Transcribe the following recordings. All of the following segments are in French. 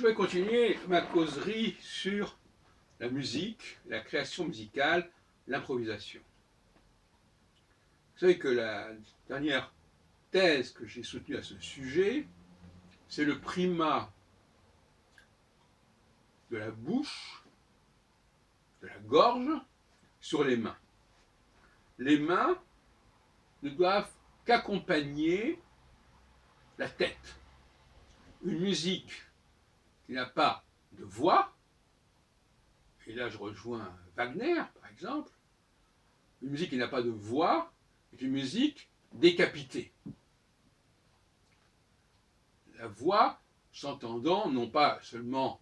vais continuer ma causerie sur la musique, la création musicale, l'improvisation. Vous savez que la dernière thèse que j'ai soutenue à ce sujet, c'est le primat de la bouche, de la gorge, sur les mains. Les mains ne doivent qu'accompagner la tête. Une musique qui n'a pas de voix, et là je rejoins Wagner par exemple, une musique qui n'a pas de voix est une musique décapitée. La voix s'entendant non pas seulement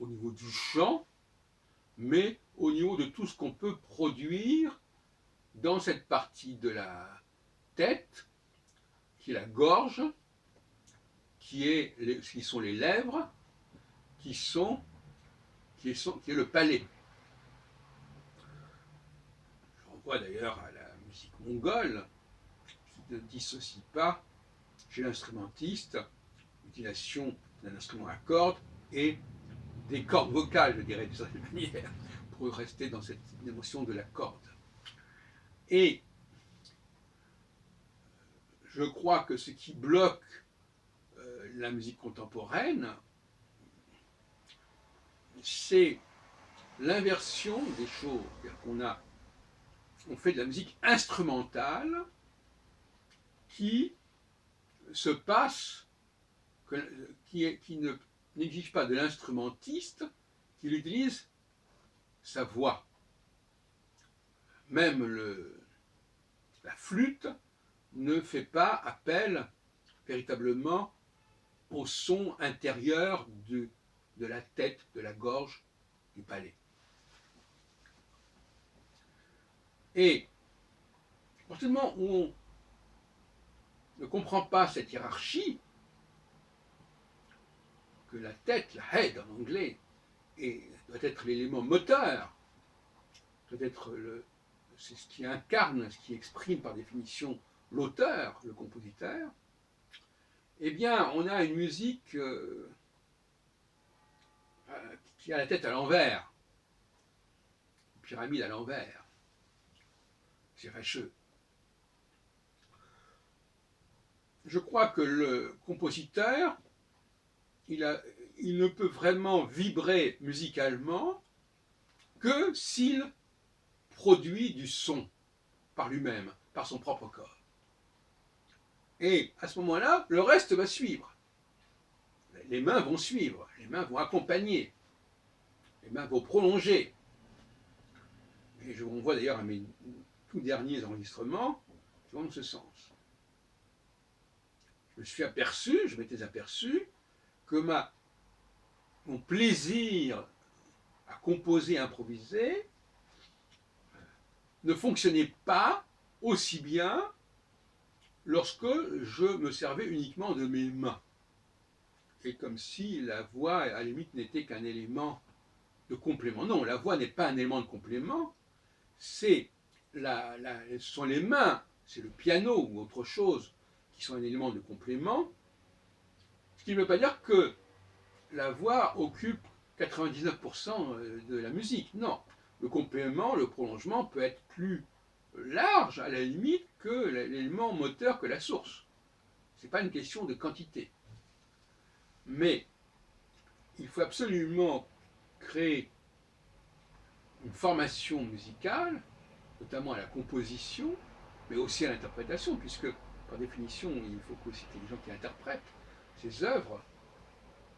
au niveau du chant, mais au niveau de tout ce qu'on peut produire dans cette partie de la tête, qui est la gorge, qui sont les lèvres, qui est le palais. Je renvoie d'ailleurs à la musique mongole, qui ne dissocie pas chez l'instrumentiste l'utilisation d'un instrument à cordes et des cordes vocales, je dirais, de certaine manière, pour rester dans cette émotion de la corde. Et je crois que ce qui bloque la musique contemporaine, c'est l'inversion des choses. On fait de la musique instrumentale qui se passe, qui n'exige pas de l'instrumentiste, qu'il utilise sa voix. Même la flûte ne fait pas appel véritablement au son intérieur de la tête, de la gorge, du palais. Et à partir du moment où on ne comprend pas cette hiérarchie, que la tête, la head en anglais, doit être l'élément moteur, doit être c'est ce qui incarne, ce qui exprime par définition l'auteur, le compositeur, eh bien, on a une musique qui a la tête à l'envers, une pyramide à l'envers. C'est fâcheux. Je crois que le compositeur, il ne peut vraiment vibrer musicalement que s'il produit du son par lui-même, par son propre corps. Et à ce moment-là, le reste va suivre. Les mains vont suivre, les mains vont accompagner, les mains vont prolonger. Et je renvoie d'ailleurs à mes tout derniers enregistrements qui vont dans ce sens. Je m'étais aperçu que mon plaisir à composer, à improviser, ne fonctionnait pas aussi bien lorsque je me servais uniquement de mes mains. Et comme si la voix, à la limite, n'était qu'un élément de complément. Non, la voix n'est pas un élément de complément, ce sont les mains, c'est le piano ou autre chose qui sont un élément de complément, ce qui ne veut pas dire que la voix occupe 99% de la musique. Non, le complément, le prolongement peut être plus large à la limite que l'élément moteur, que la source. Ce n'est pas une question de quantité. Mais il faut absolument créer une formation musicale, notamment à la composition, mais aussi à l'interprétation, puisque par définition, il faut aussi qu'il y ait des gens qui interprètent ces œuvres.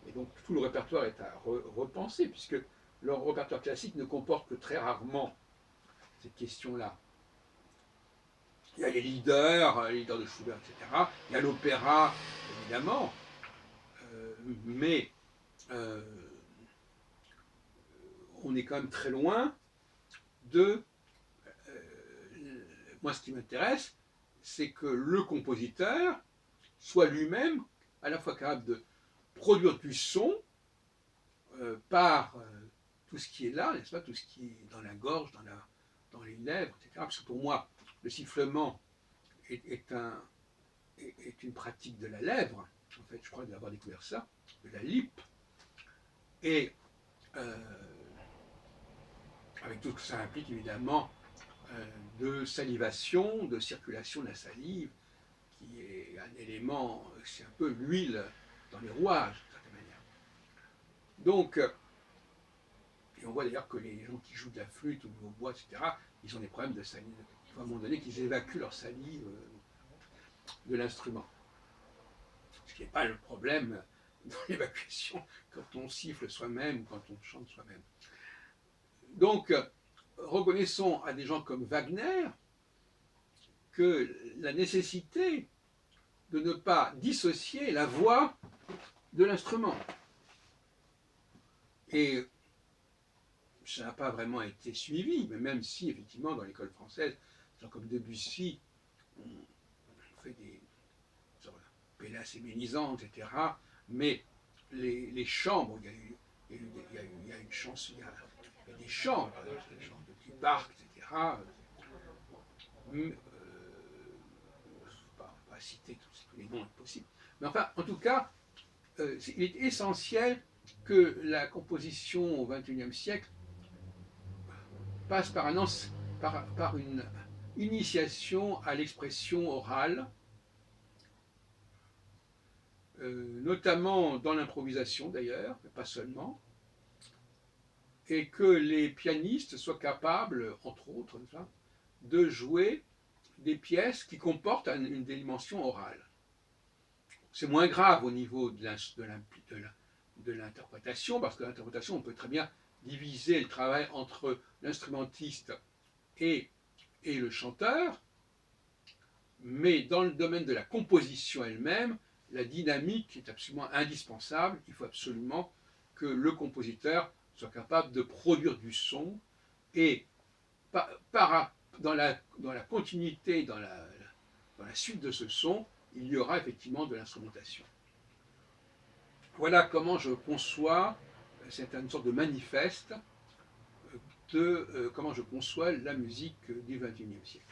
Et donc tout le répertoire est à repenser, puisque le répertoire classique ne comporte que très rarement cette question-là. Il y a les leaders de Schubert, etc. Il y a l'opéra, évidemment, mais on est quand même très loin de... moi, ce qui m'intéresse, c'est que le compositeur soit lui-même à la fois capable de produire du son par tout ce qui est là, n'est-ce pas, tout ce qui est dans la gorge, dans les lèvres, etc. Parce que pour moi, le sifflement est une pratique de la lèvre. En fait, je crois d'avoir découvert ça, de la lippe. et avec tout ce que ça implique évidemment de salivation, de circulation de la salive, qui est un élément, c'est un peu l'huile dans les rouages, d'une certaine manière. Donc, et on voit d'ailleurs que les gens qui jouent de la flûte ou du hautbois, etc., ils ont des problèmes de salive. Il faut à un moment donné qu'ils évacuent leur salive de l'instrument. Ce qui n'est pas le problème dans l'évacuation quand on siffle soi-même ou quand on chante soi-même. Donc, reconnaissons à des gens comme Wagner que la nécessité de ne pas dissocier la voix de l'instrument. Et ça n'a pas vraiment été suivi, mais même si, effectivement, dans l'école française, des gens comme Debussy ont fait des Pélas et Mélisande, etc. Mais les chambres, il y a une chanson, il y a des chants, des chants de type Bach, etc. Pas citer tous les noms impossibles. Mais enfin, en tout cas, il est essentiel que la composition au XXIe siècle passe par une initiation à l'expression orale, notamment dans l'improvisation d'ailleurs, mais pas seulement, et que les pianistes soient capables, entre autres, de jouer des pièces qui comportent une dimension orale. C'est moins grave au niveau de l'interprétation, parce que l'interprétation, on peut très bien diviser le travail entre l'instrumentiste et le chanteur, mais dans le domaine de la composition elle-même, la dynamique est absolument indispensable. Il faut absolument que le compositeur soit capable de produire du son et dans la continuité, dans la suite de ce son, il y aura effectivement de l'instrumentation. Voilà comment je conçois, c'est une sorte de manifeste de comment je conçois la musique du XXIe siècle.